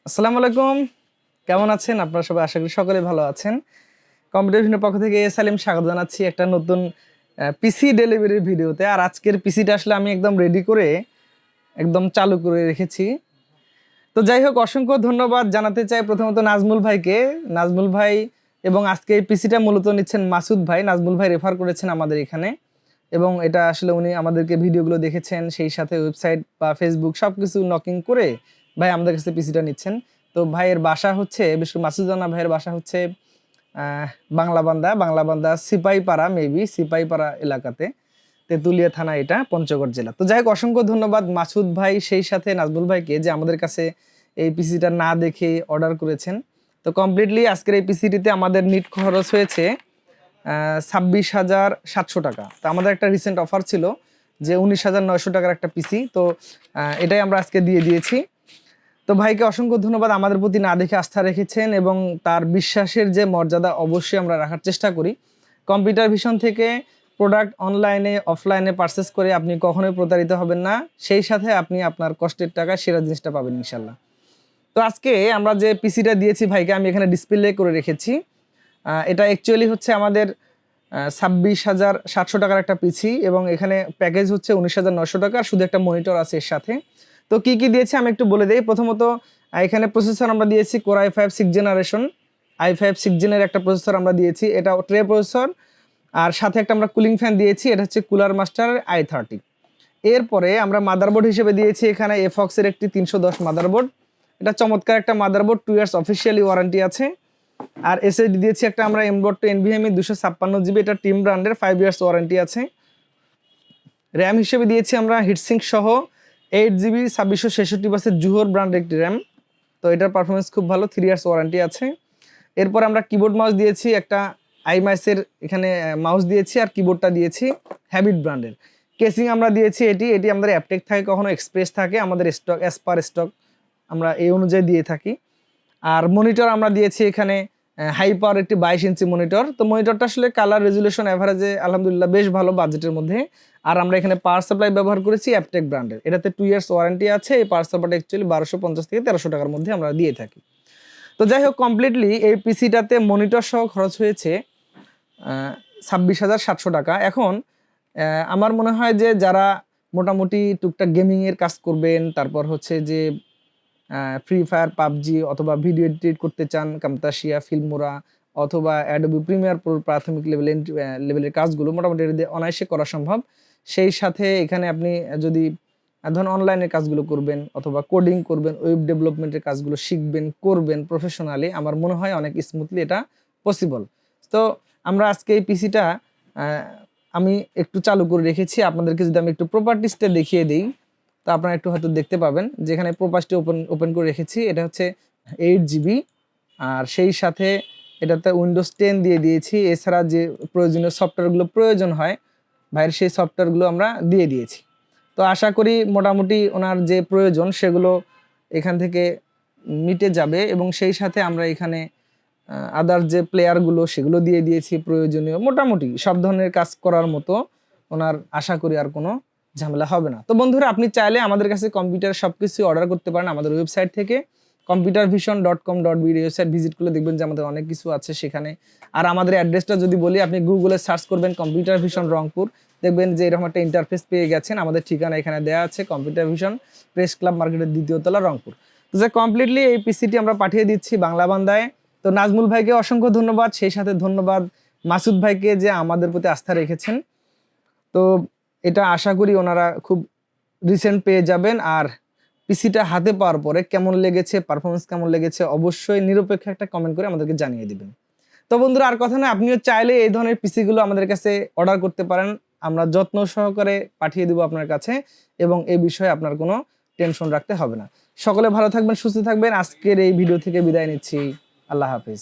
আসসালামু আলাইকুম, কেমন আছেন আপনারা সবাই? আশা করি সকলে ভালো আছেন। কম্পিউটার ভিডিওর পক্ষ থেকে সালিম স্বাগত জানাচ্ছি একটা নতুন পিসি ডেলিভারি ভিডিওতে। আর আজকের পিসিটা আসলে আমি একদম রেডি করে একদম চালু করে রেখেছি। তো যাই হোক, অসংখ্য ধন্যবাদ জানাতে চাই প্রথমত নাজমুল ভাইকে। নাজমুল ভাই এবং আজকে এই পিসিটা মূলত নিচ্ছেন মাসুদ ভাই। নাজমুল ভাই রেফার করেছেন আমাদের এখানে, এবং এটা আসলে উনি আমাদেরকে ভিডিওগুলো দেখেছেন, সেই সাথে ওয়েবসাইট বা ফেসবুক সব কিছু নকিং করে ভাই আমাদের কাছে পিসিটা নিচ্ছেন। তো ভাইয়ের বাসা হচ্ছে, বিশেষ করে মাসুদানা ভাইয়ের বাসা হচ্ছে বাংলাবান্ধা সিপাহীপাড়া, মেবি সিপাহীপাড়া এলাকাতে, তেঁতুলিয়া থানা, এটা পঞ্চগড় জেলা। তো যাই হোক, অসংখ্য ধন্যবাদ মাসুদ ভাই সেই সাথে নাজমুল ভাইকে যে আমাদের কাছে এই পিসিটা না দেখে অর্ডার করেছেন। তো কমপ্লিটলি আজকের এই পিসিটিতে আমাদের নিট খরচ হয়েছে 26,700 টাকা। তো আমাদের একটা রিসেন্ট অফার ছিল যে 19,900 টাকার একটা পিসি, তো এটাই আমরা আজকে দিয়ে দিয়েছি। তো ভাইকে অসংখ্য ধন্যবাদ, আমাদের প্রতি না দেখে আস্থা রেখেছেন, এবং তার বিশ্বাসের যে মর্যাদা অবশ্যই আমরা রাখার চেষ্টা করি। কম্পিউটার ভিশন থেকে প্রোডাক্ট অনলাইনে অফলাইনে পারচেস করে আপনি কখনোই প্রতারিত হবেন না, সেই সাথে আপনি আপনার কষ্টের টাকা সেরা জিনিসটা পাবেন ইনশাল্লাহ। তো আজকে আমরা যে পিসিটা দিয়েছি ভাইকে, আমি এখানে ডিসপ্লে করে রেখেছি। এটা অ্যাকচুয়ালি হচ্ছে আমাদের 26,700 টাকার একটা পিসি, এবং এখানে প্যাকেজ হচ্ছে 19,900 টাকা, শুধু একটা মনিটর আছে এর সাথে। তো কি কি দিয়েছি আমি একটু বলে দিই। প্রথমত এখানে প্রসেসর আমরা দিয়েছি Core i5 6th generation, i5 6th জেনের একটা প্রসেসর আমরা দিয়েছি, এটা ট্রে প্রসেসর। আর সাথে একটা আমরা কুলিং ফ্যান দিয়েছি, এটা হচ্ছে কুলার মাস্টার i30। এরপরে আমরা মাদারবোর্ড হিসেবে দিয়েছি এখানে এফক্সের একটি 310 মাদারবোর্ড। এটা চমৎকার একটা মাদারবোর্ড, 2 ইয়ার্স অফিসিয়ালি ওয়ারেন্টি আছে। আর এসএসডি দিয়েছি একটা আমরা M.2 NVMe 256 GB, এটা টিম ব্র্যান্ডের, 5 ইয়ার্স ওয়ারেন্টি আছে। র্যাম হিসেবে দিয়েছি আমরা হিটসিঙ্ক সহ 8GB 2666 জুহর ব্র্যান্ডের একটি র্যাম। তো এটার পারফরমেন্স খুব ভালো, 3 ইয়ার্স ওয়ারেন্টি আছে। এরপর আমরা কিবোর্ড মাউস দিয়েছি একটা আইমাইসের, এখানে মাউস দিয়েছি, আর কিবোর্ডটা দিয়েছি হ্যাবিট ব্র্যান্ডের। কেসিং আমরা দিয়েছি এটি আমাদের অ্যাপটেক থাকে, কখনো এক্সপ্রেস থাকে, আমাদের স্টক অ্যাজ পার স্টক আমরা এই অনুযায়ী দিয়ে থাকি। আর মনিটর আমরা দিয়েছি এখানে হাই পাওয়ার একটি 22 ইঞ্চি মনিটর। তো মনিটরটা আসলে কালার রেজুলেশন অ্যাভারেজে আলহামদুলিল্লাহ বেশ ভালো বাজেটের মধ্যে। আর আমরা এখানে পাওয়ার সাপ্লাই ব্যবহার করেছি অ্যাপটেক ব্র্যান্ডের, এটাতে 2 ইয়ার্স ওয়ারেন্টি আছে। এই পাওয়ার সাপ্লাইটা অ্যাকচুয়ালি 1250 থেকে 1300 টাকার মধ্যে আমরা দিয়ে থাকি। তো যাই হোক, কমপ্লিটলি এই পিসিটাতে মনিটর সহ খরচ হয়েছে 26,700 টাকা। এখন আমার মনে হয় যে যারা মোটামুটি টুকটাক গেমিংয়ের কাজ করবেন, তারপর হচ্ছে যে ফ্রি ফায়ার, পাবজি, অথবা ভিডিও এডিট করতে চান, কামতাশিয়া, ফিল্মোরা, অথবা অ্যাডোবি প্রিমিয়ার প্রো প্রাথমিক লেভেলের কাজগুলো মোটামুটি এটা দিয়ে অনায়াসে করা সম্ভব। সেই সাথে এখানে আপনি যদি ধরুন অনলাইনের কাজগুলো করবেন, অথবা কোডিং করবেন, ওয়েব ডেভেলপমেন্টের কাজগুলো শিখবেন, করবেন প্রফেশনালি, আমার মনে হয় অনেক স্মুথলি এটা পসিবল। তো আমরা আজকে এই পিসিটা আমি একটু চালু করে রেখেছি। আপনাদেরকে যদি আমি একটু প্রপার্টিসটা দেখিয়ে দিই, তো আপনারা একটু হয়তো দেখতে পাবেন, যেখানে প্রপার্টিসটি ওপেন করে রেখেছি। এটা হচ্ছে 8GB, আর সেই সাথে এটাতে উইন্ডোজ 10 দিয়ে দিয়েছি। এছাড়া যে প্রয়োজনীয় সফটওয়্যারগুলো প্রয়োজন হয় ভাইয়ের, সেই সফটওয়্যারগুলো আমরা দিয়ে দিয়েছি। তো আশা করি মোটামুটি ওনার যে প্রয়োজন সেগুলো এখান থেকে মিটে যাবে, এবং সেই সাথে আমরা এখানে আদার যে প্লেয়ারগুলো সেগুলো দিয়ে দিয়েছি প্রয়োজনীয়, মোটামুটি সব ধরনের কাজ করার মতো ওনার আশা করি আর কোনো ঝামেলা হবে না। তো বন্ধুরা, আপনি চাইলে আমাদের কাছে কম্পিউটার সব কিছু অর্ডার করতে পারেন আমাদের ওয়েবসাইট থেকে, computervision.com.bd ওয়েবসাইট ভিজিট করলে দেখবেন যে আমাদের অনেক কিছু আছে সেখানে। আর আমাদের অ্যাড্রেসটা যদি বলি, আপনি গুগলে সার্চ করবেন কম্পিউটার ভিশন রংপুর, দেখবেন যে এরকম একটা ইন্টারফেস পেয়ে গেছেন। আমাদের ঠিকানা এখানে দেওয়া আছে, কম্পিউটার ভিশন, প্রেস ক্লাব মার্কেটের 2য় তলা, রংপুর। তো যে কমপ্লিটলি এই পিসিটি আমরা পাঠিয়ে দিচ্ছি বাংলাবান্ধায়। তো নাজমুল ভাইকে অসংখ্য ধন্যবাদ, সেই সাথে ধন্যবাদ মাসুদ ভাইকে যে আমাদের প্রতি আস্থা রেখেছেন। তো এটা আশা করি ওনারা খুব রিসেন্ট পেয়ে যাবেন। আর পিসিটা হাতে পাওয়ার পরে কেমন লেগেছে, পারফরমেন্স কেমন লেগেছে, অবশ্যই নিরপেক্ষ একটা কমেন্ট করে আমাদেরকে জানিয়ে দিবেন। তো বন্ধুরা, আর কথা না, আপনিও চাইলে এই ধরনের পিসিগুলো আমাদের কাছে অর্ডার করতে পারেন, আমরা যত্ন সহকারে পাঠিয়ে দেবো আপনার কাছে, এবং এই বিষয়ে আপনার কোনো টেনশন রাখতে হবে না। সকলে ভালো থাকবেন, সুস্থ থাকবেন। আজকের এই ভিডিও থেকে বিদায় নিচ্ছি, আল্লাহ হাফিজ।